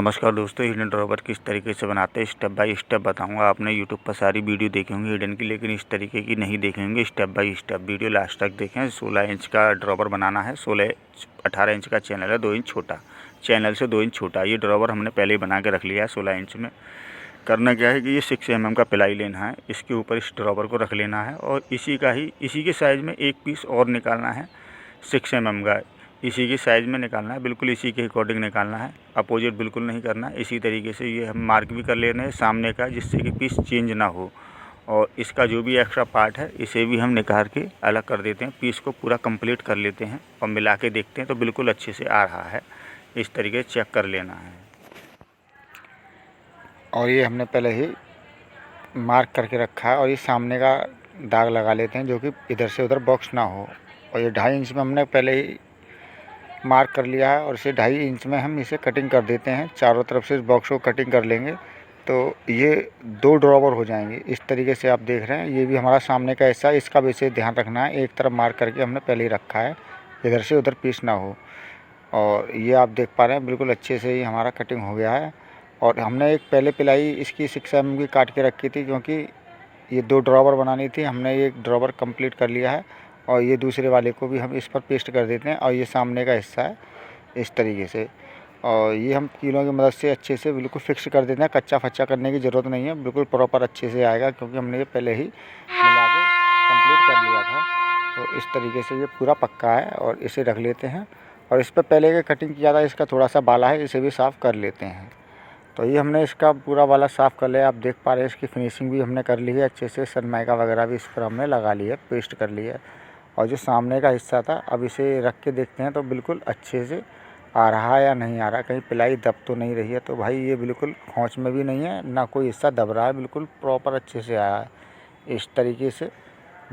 नमस्कार दोस्तों, hidden drawer किस तरीके से बनाते हैं स्टेप बाय स्टेप बताऊंगा। आपने यूट्यूब पर सारी वीडियो देखी होंगी हिडन की, लेकिन इस तरीके की नहीं देखी होंगी। Step by step video last तक देखें। 16 इंच का ड्रॉवर बनाना है। 18 इंच का चैनल है, 2 इंच छोटा, चैनल से 2 इंच छोटा। ये ड्रॉवर हमने पहले ही बना के रख लिया है। 16 इंच में करना क्या है कि ये 6 mm का प्लाई लेना है, इसके ऊपर इस ड्रॉवर को रख लेना है और इसी के साइज़ में एक पीस और निकालना है 6 mm का। इसी की साइज़ में निकालना है, बिल्कुल इसी के अकॉर्डिंग निकालना है, अपोजिट बिल्कुल नहीं करना है। इसी तरीके से ये हम मार्क भी कर लेना है सामने का, जिससे कि पीस चेंज ना हो। और इसका जो भी एक्स्ट्रा पार्ट है इसे भी हम निकाल के अलग कर देते हैं। पीस को पूरा कंप्लीट कर लेते हैं और मिला के देखते हैं तो बिल्कुल अच्छे से आ रहा है। इस तरीके से चेक कर लेना है। और ये हमने पहले ही मार्क करके रखा है और ये सामने का दाग लगा लेते हैं, जो कि इधर से उधर बॉक्स ना हो। और ये 2.5 इंच में हमने पहले ही मार्क कर लिया है और इसे 2.5 इंच में हम इसे कटिंग कर देते हैं। चारों तरफ से इस बॉक्स को कटिंग कर लेंगे तो ये 2 ड्रॉवर हो जाएंगे। इस तरीके से आप देख रहे हैं, ये भी हमारा सामने का हिस्सा, इसका भी इसे ध्यान रखना है। एक तरफ मार्क करके हमने पहले ही रखा है, इधर से उधर पीस ना हो। और ये आप देख पा रहे हैं बिल्कुल अच्छे से ही हमारा कटिंग हो गया है। और हमने एक पहले पिलाई इसकी 6 mm की काट के रखी थी, क्योंकि ये 2 ड्रॉवर बनानी थी। हमने ये ड्रॉवर कंप्लीट कर लिया है और ये दूसरे वाले को भी हम इस पर पेस्ट कर देते हैं। और ये सामने का हिस्सा है इस तरीके से, और ये हम कीलों की मदद से अच्छे से बिल्कुल फिक्स कर देते हैं। कच्चा फच्चा करने की ज़रूरत नहीं है, बिल्कुल प्रॉपर अच्छे से आएगा, क्योंकि हमने ये पहले ही मिला के कंप्लीट कर लिया था। तो इस तरीके से ये पूरा पक्का है और इसे रख लेते हैं। और इस पर पहले के कटिंग किया था, इसका थोड़ा सा बाला है, इसे भी साफ़ कर लेते हैं। तो ये हमने इसका पूरा वाला साफ़ कर लिया। आप देख पा रहे हैं इसकी फिनिशिंग भी हमने कर ली है अच्छे से। सनमाइका वगैरह भी इस पर हमने लगा ली है, पेस्ट कर ली है। और जो सामने का हिस्सा था, अब इसे रख के देखते हैं तो बिल्कुल अच्छे से आ रहा है या नहीं आ रहा, कहीं पिलाई दब तो नहीं रही है। तो भाई ये बिल्कुल खोंच में भी नहीं है, ना कोई हिस्सा दब रहा है, बिल्कुल प्रॉपर अच्छे से आया है। इस तरीके से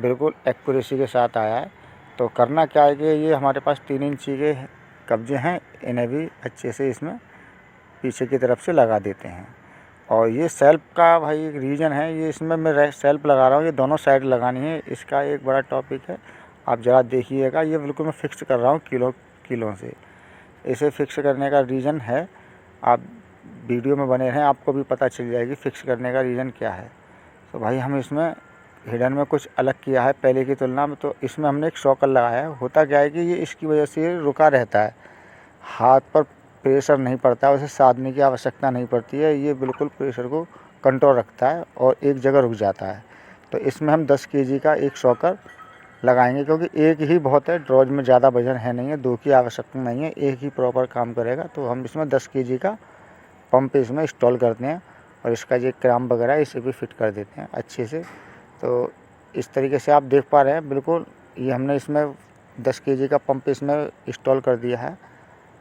बिल्कुल एक्यूरेसी के साथ आया है। तो करना क्या है कि ये हमारे पास 3 इंची के कब्जे हैं, इन्हें भी अच्छे से इसमें पीछे की तरफ से लगा देते हैं। और ये सेल्फ का भाई एक रीज़न है, ये इसमें मैं सेल्फ लगा रहा हूँ, ये दोनों साइड लगानी है। इसका एक बड़ा टॉपिक है, आप ज़रा देखिएगा। ये बिल्कुल मैं फिक्स कर रहा हूँ किलों से। इसे फिक्स करने का रीज़न है, आप वीडियो में बने रहें, आपको भी पता चल जाएगी फिक्स करने का रीज़न क्या है। तो भाई हम इसमें हिडन में कुछ अलग किया है पहले की तुलना में। तो इसमें हमने एक शॉकर लगाया है। होता क्या है कि ये इसकी वजह से ये रुका रहता है, हाथ पर प्रेशर नहीं पड़ता है, उसे साधने की आवश्यकता नहीं पड़ती है। ये बिल्कुल प्रेशर को कंट्रोल रखता है और एक जगह रुक जाता है। तो इसमें हम 10 kg का एक शॉकर लगाएंगे, क्योंकि एक ही बहुत है, ड्रॉज में ज़्यादा वजन है नहीं है, 2 की आवश्यकता नहीं है, एक ही प्रॉपर काम करेगा। तो हम इसमें 10 kg का पंप इसमें इंस्टॉल करते हैं और इसका जो क्राम वगैरह इसे भी फिट कर देते हैं अच्छे से। तो इस तरीके से आप देख पा रहे हैं, बिल्कुल ये हमने इसमें 10 kg का पंप इसमें इंस्टॉल कर दिया है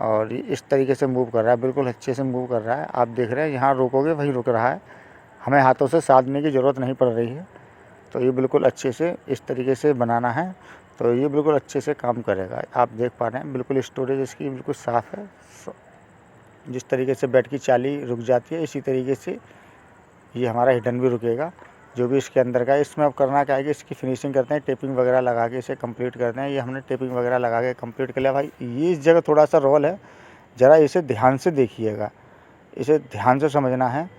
और ये इस तरीके से मूव कर रहा है, बिल्कुल अच्छे से मूव कर रहा है। आप देख रहे हैं, यहाँ रोकोगे वहीं रुक रहा है, हमें हाथों से साधने की ज़रूरत नहीं पड़ रही है। तो ये बिल्कुल अच्छे से इस तरीके से बनाना है, तो ये बिल्कुल अच्छे से काम करेगा। आप देख पा रहे हैं बिल्कुल स्टोरेज इसकी बिल्कुल साफ़ है। जिस तरीके से बेड की चाली रुक जाती है, इसी तरीके से ये हमारा हिडन भी रुकेगा, जो भी इसके अंदर का है। इसमें अब करना क्या है कि इसकी फिनिशिंग करते हैं, टेपिंग वगैरह लगा के इसे कंप्लीट करते हैं। ये हमने टेपिंग वगैरह लगा के कंप्लीट कर लिया। भाई ये इस जगह थोड़ा सा रोल है, ज़रा इसे ध्यान से देखिएगा, इसे ध्यान से समझना है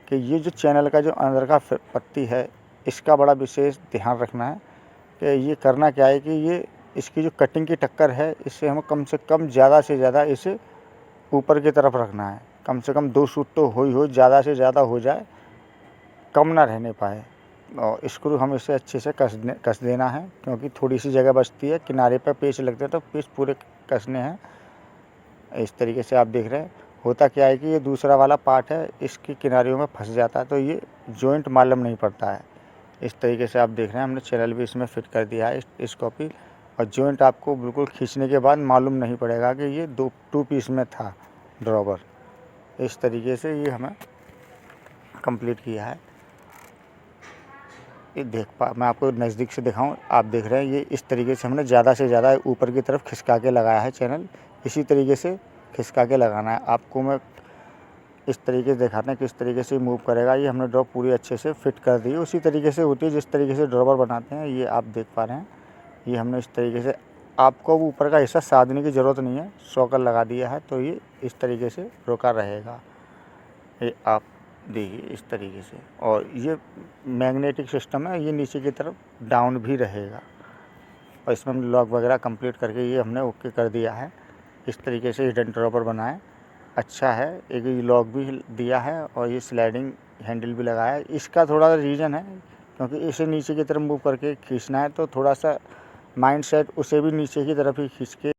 कि ये जो चैनल का जो अंदर का पत्ती है, इसका बड़ा विशेष ध्यान रखना है कि ये करना क्या है कि ये इसकी जो कटिंग की टक्कर है, इससे हमें कम से कम ज़्यादा से ज़्यादा इसे ऊपर की तरफ रखना है। कम से कम 2 सूट तो हो, ज़्यादा से ज़्यादा हो जाए, कम ना रहने पाए। और स्क्रू हम इसे अच्छे से कस देना है, क्योंकि थोड़ी सी जगह बचती है, किनारे पर पेच लगते हैं तो पेच पूरे कसने हैं। इस तरीके से आप देख रहे हैं। होता क्या है कि ये दूसरा वाला पार्ट है, इसकी किनारियों में फंस जाता है, तो ये जॉइंट मालूम नहीं पड़ता है। इस तरीके से आप देख रहे हैं, हमने चैनल भी इसमें फिट कर दिया है इस कॉपी। और जॉइंट आपको बिल्कुल खींचने के बाद मालूम नहीं पड़ेगा कि ये 2 पीस में था ड्रॉवर। इस तरीके से ये हमें कंप्लीट किया है। ये मैं आपको नज़दीक से दिखाऊं, आप देख रहे हैं ये इस तरीके से हमने ज़्यादा से ज़्यादा ऊपर की तरफ खिसका के लगाया है चैनल। इसी तरीके से खिसका के लगाना है आपको। मैं इस तरीके से दिखाते हैं किस तरीके से मूव करेगा। ये हमने ड्रॉप पूरी अच्छे से फिट कर दी है, उसी तरीके से होती है जिस तरीके से ड्रॉवर बनाते हैं। ये आप देख पा रहे हैं, ये हमने इस तरीके से, आपको ऊपर का हिस्सा साधने की ज़रूरत नहीं है, शॉकर लगा दिया है, तो ये इस तरीके से रुका रहेगा। ये आप देखिए इस तरीके से। और ये मैग्नेटिक सिस्टम है, ये नीचे की तरफ डाउन भी रहेगा। और इसमें हमने लॉक वगैरह कंप्लीट करके ये हमने ओके कर दिया है। इस तरीके से हिडन ड्रॉपर बनाएं, अच्छा है। एक ये लॉक भी दिया है और ये स्लाइडिंग हैंडल भी लगाया है। इसका थोड़ा रीज़न है क्योंकि इसे नीचे की तरफ मूव करके खींचना है, तो थोड़ा सा माइंड सेट उसे भी नीचे की तरफ ही खींच के